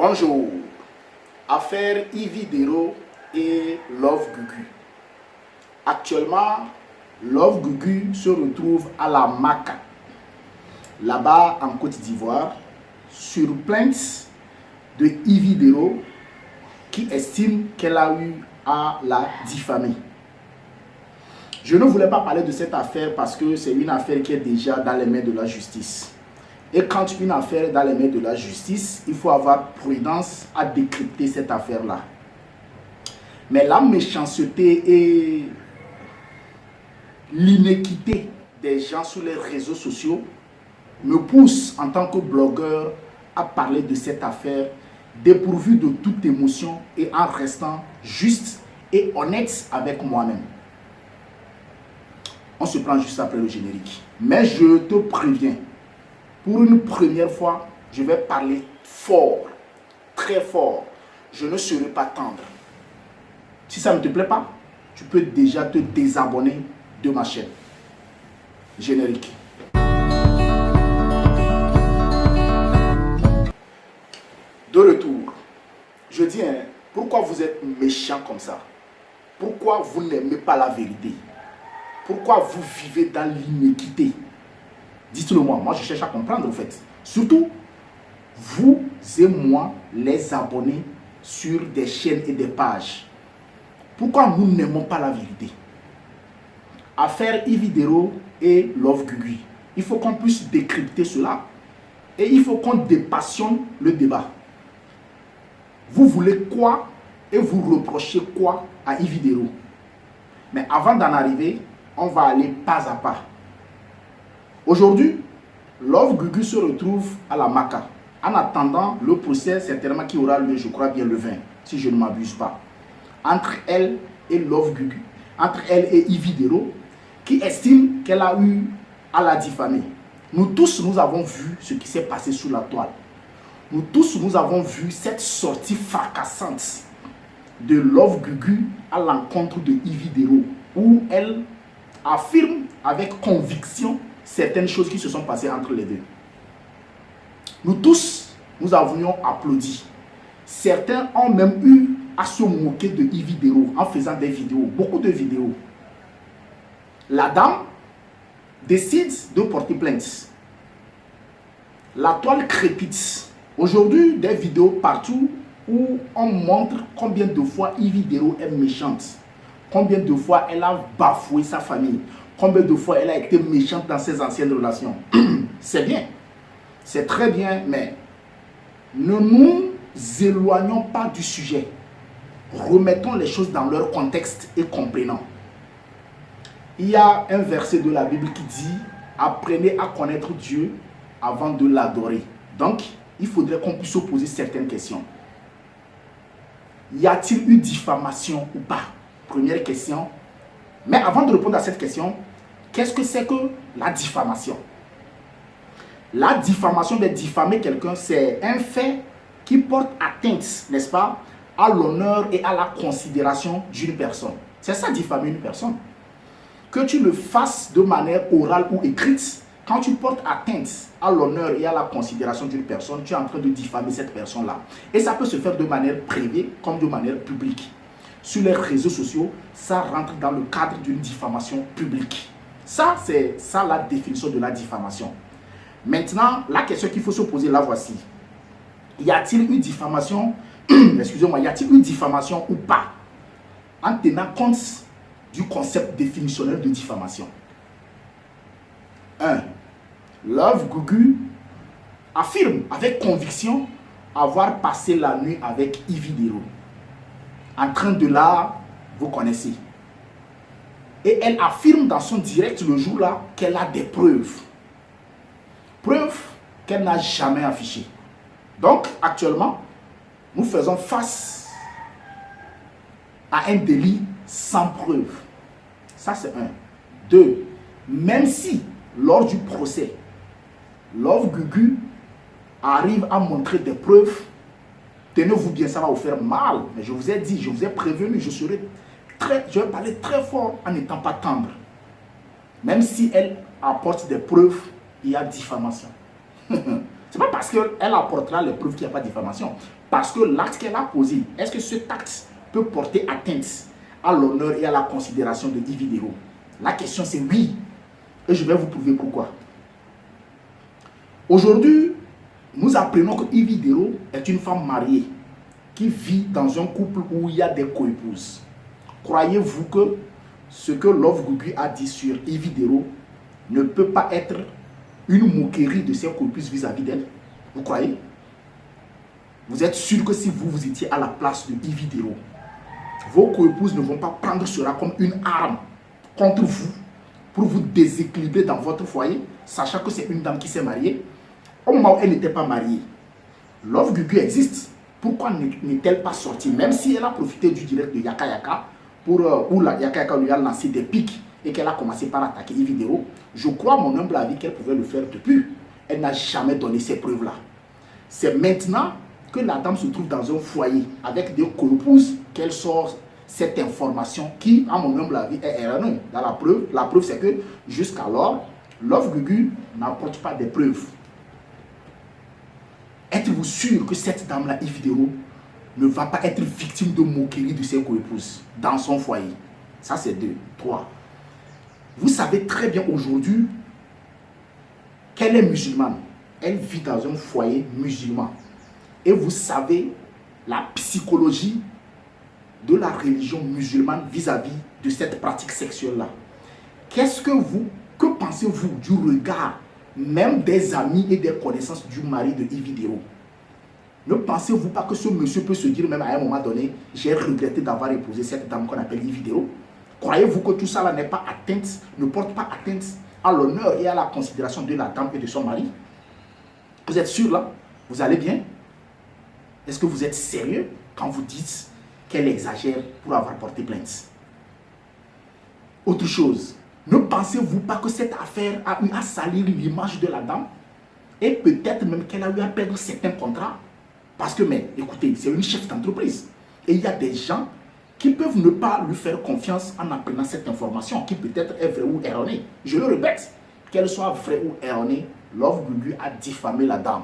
Bonjour, affaire Yvi Dero et Love Gugu. Actuellement, Love Gugu se retrouve à la Maca, là-bas en Côte d'Ivoire, sur plainte de Yvi Dero qui estime qu'elle a eu à la diffamer. Je ne voulais pas parler de cette affaire parce que c'est une affaire qui est déjà dans les mains de la justice. Et quand une affaire est dans les mains de la justice, il faut avoir prudence à décrypter cette affaire-là. Mais la méchanceté et l'inéquité des gens sur les réseaux sociaux me poussent en tant que blogueur à parler de cette affaire dépourvu de toute émotion et en restant juste et honnête avec moi-même. On se prend juste après le générique. Mais je te préviens, pour une première fois, je vais parler fort, très fort. Je ne serai pas tendre. Si ça ne te plaît pas, tu peux déjà te désabonner de ma chaîne. Générique. De retour. Je dis, pourquoi vous êtes méchant comme ça? Pourquoi vous n'aimez pas la vérité? Pourquoi vous vivez dans l'iniquité? Dites-le moi, moi je cherche à comprendre en fait. Surtout, vous et moi, les abonnés sur des chaînes et des pages. Pourquoi nous n'aimons pas la vérité? Affaire Yvi Dero et Love Gugu. Il faut qu'on puisse décrypter cela. Et il faut qu'on dépassionne le débat. Vous voulez quoi et vous reprochez quoi à Yvi Dero? Mais avant d'en arriver, on va aller pas à pas. Aujourd'hui, Love Gugu se retrouve à la Maca, en attendant le procès certainement qui aura lieu, je crois bien le 20, si je ne m'abuse pas, entre elle et Love Gugu, entre elle et Yvi Dero, qui estime qu'elle a eu à la diffamer. Nous tous, nous avons vu ce qui s'est passé sous la toile. Nous tous, nous avons vu cette sortie fracassante de Love Gugu à l'encontre de Yvi Dero, où elle affirme avec conviction certaines choses qui se sont passées entre les deux. Nous tous, nous avions applaudi. Certains ont même eu à se moquer de Yvi Dero en faisant des vidéos, beaucoup de vidéos. La dame décide de porter plainte. La toile crépite. Aujourd'hui, des vidéos partout où on montre combien de fois Yvi Dero est méchante. Combien de fois elle a bafoué sa famille. Combien de fois elle a été méchante dans ses anciennes relations. C'est bien. C'est très bien, mais ne nous éloignons pas du sujet. Remettons les choses dans leur contexte et comprenons. Il y a un verset de la Bible qui dit « Apprenez à connaître Dieu avant de l'adorer ». Donc, il faudrait qu'on puisse se poser certaines questions. Y a-t-il eu diffamation ou pas? Première question. Mais avant de répondre à cette question, qu'est-ce que c'est que la diffamation? La diffamation, de diffamer quelqu'un, c'est un fait qui porte atteinte, n'est-ce pas, à l'honneur et à la considération d'une personne. C'est ça, diffamer une personne. Que tu le fasses de manière orale ou écrite, quand tu portes atteinte à l'honneur et à la considération d'une personne, tu es en train de diffamer cette personne-là. Et ça peut se faire de manière privée comme de manière publique. Sur les réseaux sociaux, ça rentre dans le cadre d'une diffamation publique. Ça, c'est ça la définition de la diffamation. Maintenant, la question qu'il faut se poser, la voici. Y a-t-il eu diffamation, excusez-moi, y a-t-il eu diffamation ou pas, en tenant compte du concept définitionnel de diffamation? 1. Love Gugu affirme avec conviction avoir passé la nuit avec Yvi Dero. En train de là, vous connaissez. Et elle affirme dans son direct le jour-là qu'elle a des preuves. Preuves qu'elle n'a jamais affichées. Donc, actuellement, nous faisons face à un délit sans preuve. Ça, c'est 1. 2. Même si, lors du procès, Love Gugu arrive à montrer des preuves, tenez-vous bien, ça va vous faire mal. Mais je vous ai dit, je vous ai prévenu, je vais parler très fort en n'étant pas tendre. Même si elle apporte des preuves, il y a diffamation. Ce n'est pas parce qu'elle apportera les preuves qu'il n'y a pas de diffamation. Parce que l'acte qu'elle a posé, est-ce que cet acte peut porter atteinte à l'honneur et à la considération de Yves Vidéro? La question c'est oui. Et je vais vous prouver pourquoi. Aujourd'hui, nous apprenons que Yves Vidéro est une femme mariée qui vit dans un couple où il y a des coépouses. Croyez-vous que ce que Love Gugu a dit sur Yves Vidéro ne peut pas être une moquerie de ses coépouses vis-à-vis d'elle? Vous croyez? Vous êtes sûr que si vous étiez à la place de Yves Vidéro, vos coépouses ne vont pas prendre cela comme une arme contre vous pour vous déséquilibrer dans votre foyer, sachant que c'est une dame qui s'est mariée? Au moment où elle n'était pas mariée, Love Gugu existe. Pourquoi n'est-elle pas sortie? Même si elle a profité du direct de Yaka Yaka, où la Yaka Yaka lui a lancé des pics et qu'elle a commencé par attaquer Yves Vidéro, je crois, mon humble avis, qu'elle pouvait le faire depuis. Elle n'a jamais donné ces preuves-là. C'est maintenant que la dame se trouve dans un foyer avec des coépouses qu'elle sort cette information qui, à mon humble avis, est erronée. Dans la preuve, c'est que jusqu'alors, Love Gugu n'apporte pas de preuves. Êtes-vous sûr que cette dame-là, Yves Vidéro, ne va pas être victime de moquerie de ses coépouses dans son foyer? Ça, c'est 2. 3. Vous savez très bien aujourd'hui qu'elle est musulmane. Elle vit dans un foyer musulman. Et vous savez la psychologie de la religion musulmane vis-à-vis de cette pratique sexuelle-là. Que pensez-vous du regard même des amis et des connaissances du mari de Yves Vidéro? Ne pensez-vous pas que ce monsieur peut se dire même à un moment donné, j'ai regretté d'avoir épousé cette dame qu'on appelle Yves Vidéro? Croyez-vous que tout ça là n'est pas atteinte, ne porte pas atteinte à l'honneur et à la considération de la dame et de son mari? Vous êtes sûr là? Vous allez bien? Est-ce que vous êtes sérieux quand vous dites qu'elle exagère pour avoir porté plainte? Autre chose, ne pensez-vous pas que cette affaire a eu à salir l'image de la dame? Et peut-être même qu'elle a eu à perdre certains contrats? Parce que, mais écoutez, c'est une chef d'entreprise. Et il y a des gens qui peuvent ne pas lui faire confiance en apprenant cette information, qui peut-être est vraie ou erronée. Je le répète, qu'elle soit vraie ou erronée, Love Gugu a diffamé la dame.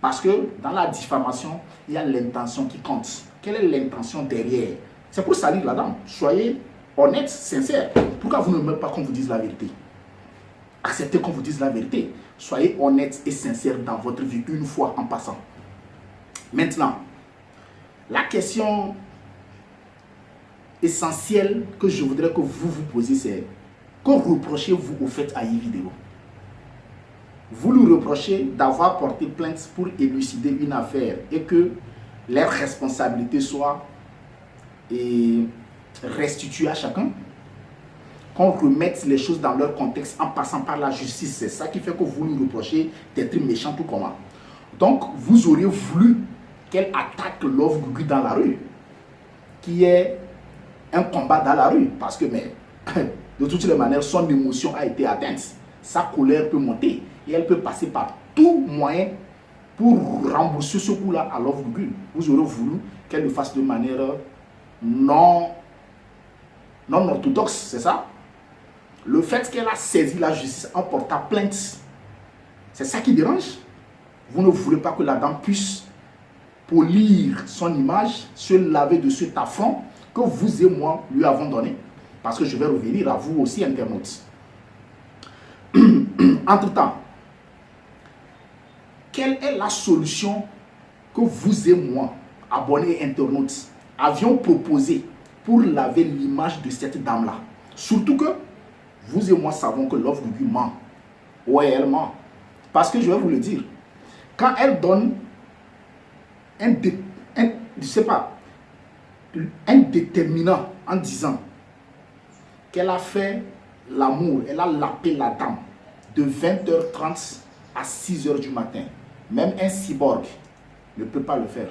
Parce que dans la diffamation, il y a l'intention qui compte. Quelle est l'intention derrière? C'est pour salir la dame. Soyez honnête, sincère. Pourquoi vous ne m'aimez pas qu'on vous dise la vérité? Acceptez qu'on vous dise la vérité. Soyez honnête et sincère dans votre vie une fois en passant. Maintenant, la question essentielle que je voudrais que vous vous posiez, c'est: que reprochez-vous au fait à Yves Vidéro? Vous lui reprochez d'avoir porté plainte pour élucider une affaire et que les responsabilités soient restituées à chacun, qu'on remette les choses dans leur contexte en passant par la justice. C'est ça qui fait que vous lui reprochez d'être méchant tout comment. Donc, vous auriez voulu qu'elle attaque Love Gugu dans la rue, qui est un combat dans la rue, parce que, mais, de toutes les manières, son émotion a été atteinte. Sa colère peut monter et elle peut passer par tout moyen pour rembourser ce coup-là à Love Gugu. Vous aurez voulu qu'elle le fasse de manière non orthodoxe, c'est ça? Le fait qu'elle a saisi la justice en portant plainte, c'est ça qui dérange? Vous ne voulez pas que la dame puisse polir son image, se laver de cet affront que vous et moi lui avons donné? Parce que je vais revenir à vous aussi, internautes. Entre-temps, quelle est la solution que vous et moi, abonnés et internautes, avions proposé pour laver l'image de cette dame-là? Surtout que vous et moi savons que Love Gugu ment. Ouais, elle ment. Parce que je vais vous le dire, quand elle donne un déterminant en disant qu'elle a fait l'amour, elle a lapé la dame de 20h30 à 6h du matin. Même un cyborg ne peut pas le faire.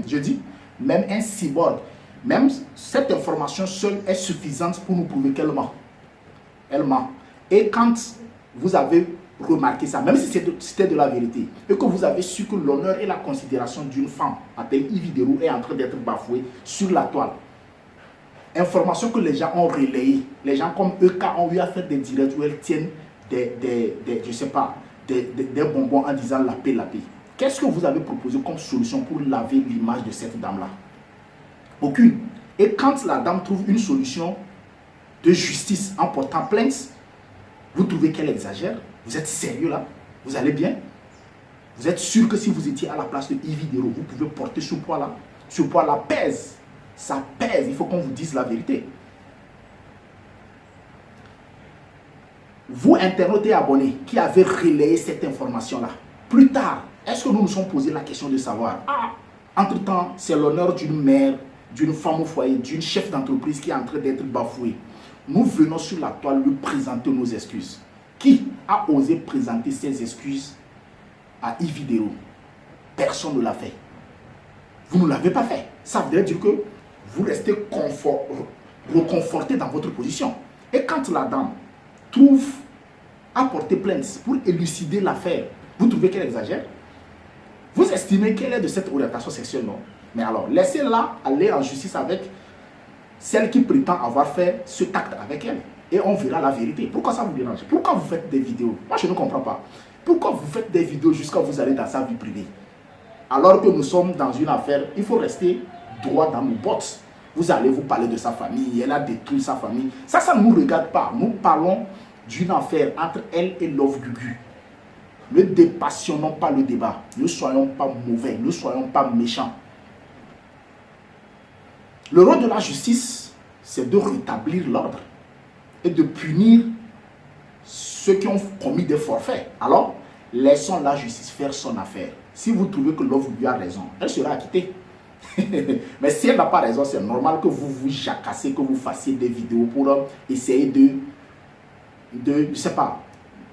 Je dis, même un cyborg, même cette information seule est suffisante pour nous prouver qu'elle ment. Elle ment. Et quand vous avez remarqué ça, même si c'était de la vérité, et que vous avez su que l'honneur et la considération d'une femme appelée Yves Vidéro est en train d'être bafouée sur la toile, information que les gens ont relayée, les gens comme EK ont eu à faire des directs où elles tiennent je sais pas, des bonbons en disant la paix, la paix. Qu'est-ce que vous avez proposé comme solution pour laver l'image de cette dame-là? Aucune. Et quand la dame trouve une solution de justice en portant plainte, vous trouvez qu'elle exagère? Vous êtes sérieux là? Vous allez bien? Vous êtes sûr que si vous étiez à la place de Yves Dero, vous pouvez porter ce poids-là? Ce poids-là pèse. Ça pèse. Il faut qu'on vous dise la vérité. Vous, internautes et abonnés, qui avez relayé cette information-là, plus tard, est-ce que nous nous sommes posé la question de savoir, entre-temps, c'est l'honneur d'une mère, d'une femme au foyer, d'une chef d'entreprise qui est en train d'être bafouée. Nous venons sur la toile lui présenter nos excuses. Qui a osé présenter ses excuses à Yves Dero? Personne ne l'a fait. Vous ne l'avez pas fait. Ça veut dire que vous restez reconforté dans votre position. Et quand la dame trouve à porter plainte pour élucider l'affaire, vous trouvez qu'elle exagère? Vous estimez qu'elle est de cette orientation sexuelle, non? Mais alors, laissez-la aller en justice avec celle qui prétend avoir fait ce acte avec elle. Et on verra la vérité. Pourquoi ça vous dérange? Pourquoi vous faites des vidéos? Moi, je ne comprends pas. Pourquoi vous faites des vidéos jusqu'à vous aller dans sa vie privée? Alors que nous sommes dans une affaire, il faut rester droit dans nos bottes. Vous allez vous parler de sa famille, elle a détruit sa famille. Ça ne nous regarde pas. Nous parlons d'une affaire entre elle et Love Gugu. Ne dépassionnons pas le débat. Ne soyons pas mauvais, ne soyons pas méchants. Le rôle de la justice, c'est de rétablir l'ordre et de punir ceux qui ont commis des forfaits. Alors, laissons la justice faire son affaire. Si vous trouvez que Love Gugu a raison, elle sera acquittée. Mais si elle n'a pas raison, c'est normal que vous vous jacassez, que vous fassiez des vidéos pour essayer je sais pas,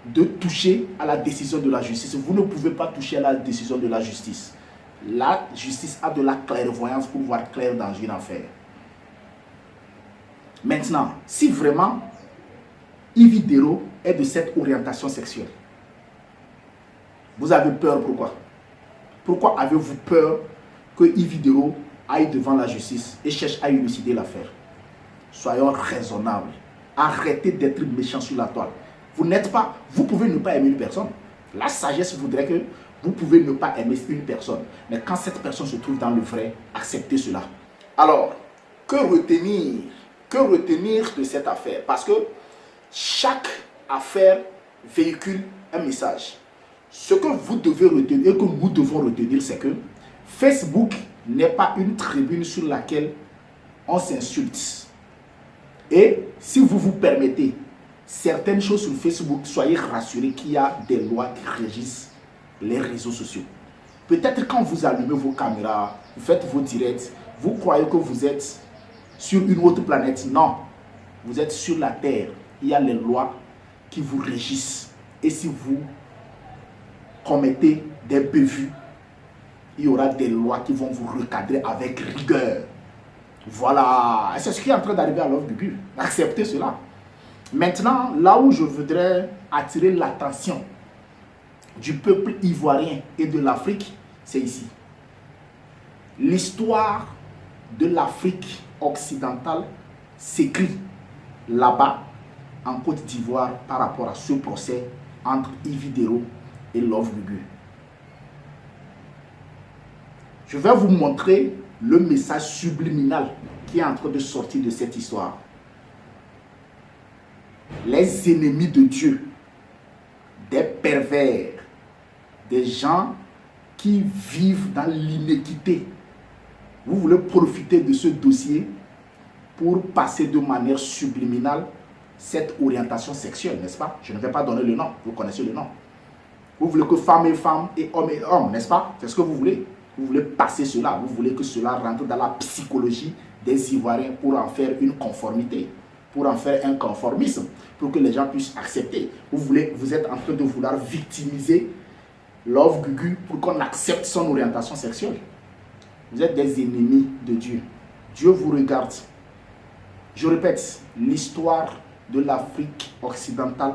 de toucher à la décision de la justice. Vous ne pouvez pas toucher à la décision de la justice. La justice a de la clairvoyance pour voir clair dans une affaire. Maintenant, si vraiment Yves Dero est de cette orientation sexuelle, vous avez peur, pourquoi? Pourquoi avez-vous peur que Yves Dero aille devant la justice et cherche à élucider l'affaire? Soyons raisonnables. Arrêtez d'être méchants sur la toile. Vous pouvez ne pas aimer une personne. La sagesse voudrait que vous pouvez ne pas aimer une personne. Mais quand cette personne se trouve dans le vrai, acceptez cela. Alors, que retenir de cette affaire? Parce que chaque affaire véhicule un message. Ce que vous devez retenir et que nous devons retenir, c'est que Facebook n'est pas une tribune sur laquelle on s'insulte. Et si vous vous permettez certaines choses sur Facebook, soyez rassurés qu'il y a des lois qui régissent les réseaux sociaux. Peut-être quand vous allumez vos caméras, vous faites vos directs, vous croyez que vous êtes sur une autre planète. Non, vous êtes sur la Terre. Il y a les lois qui vous régissent. Et si vous commettez des bévues, il y aura des lois qui vont vous recadrer avec rigueur. Voilà, c'est ce qui est en train d'arriver à Love Gugu. Acceptez cela. Maintenant, là où je voudrais attirer l'attention du peuple ivoirien et de l'Afrique, c'est ici. L'histoire de l'Afrique occidentale s'écrit là-bas, en Côte d'Ivoire, par rapport à ce procès entre Yves Dero et Love Gugu. Je vais vous montrer le message subliminal qui est en train de sortir de cette histoire. Les ennemis de Dieu, des pervers, des gens qui vivent dans l'inéquité. Vous voulez profiter de ce dossier pour passer de manière subliminale cette orientation sexuelle, n'est-ce pas? Je ne vais pas donner le nom, vous connaissez le nom. Vous voulez que femme et femme et homme, n'est-ce pas? C'est ce que vous voulez. Vous voulez passer cela, vous voulez que cela rentre dans la psychologie des Ivoiriens pour en faire une conformité, pour en faire un conformisme, pour que les gens puissent accepter. Vous êtes en train de vouloir victimiser Love Gugu pour qu'on accepte son orientation sexuelle. Vous êtes des ennemis de Dieu. Dieu vous regarde. Je répète, l'histoire de l'Afrique occidentale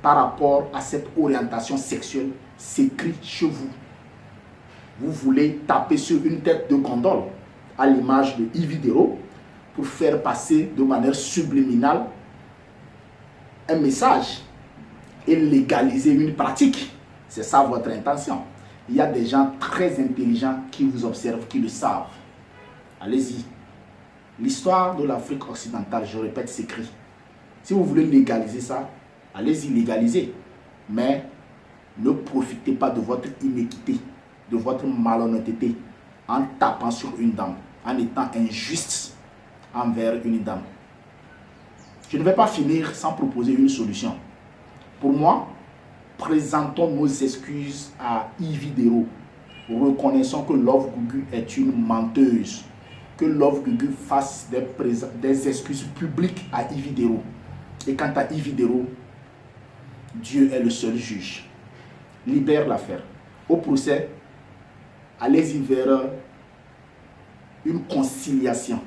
par rapport à cette orientation sexuelle s'écrit chez vous. Vous voulez taper sur une tête de gondole à l'image de Yves Dero pour faire passer de manière subliminale un message et légaliser une pratique. C'est ça votre intention. Il y a des gens très intelligents qui vous observent, qui le savent. Allez-y. L'histoire de l'Afrique occidentale, je répète, s'écrit. Si vous voulez légaliser ça, allez-y, légalisez. Mais ne profitez pas de votre inéquité, de votre malhonnêteté en tapant sur une dame, en étant injuste envers une dame. Je ne vais pas finir sans proposer une solution. Pour moi, présentons nos excuses à Yvidero. Reconnaissons que Love Gugu est une menteuse. Que Love Gugu fasse des excuses publiques à Yvidero. Et quant à Yvidero, Dieu est le seul juge. Libère l'affaire. Au procès, allez-y vers une conciliation.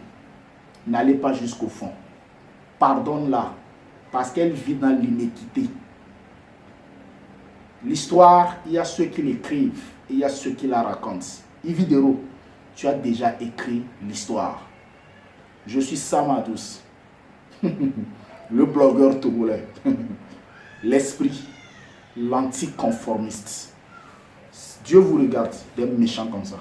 N'allez pas jusqu'au fond. Pardonne-la parce qu'elle vit dans l'inéquité. L'histoire, il y a ceux qui l'écrivent et il y a ceux qui la racontent. Yvidero, tu as déjà écrit l'histoire. Je suis Samadous, le blogueur togolais, l'esprit, l'anticonformiste. Dieu vous regarde, des méchants comme ça.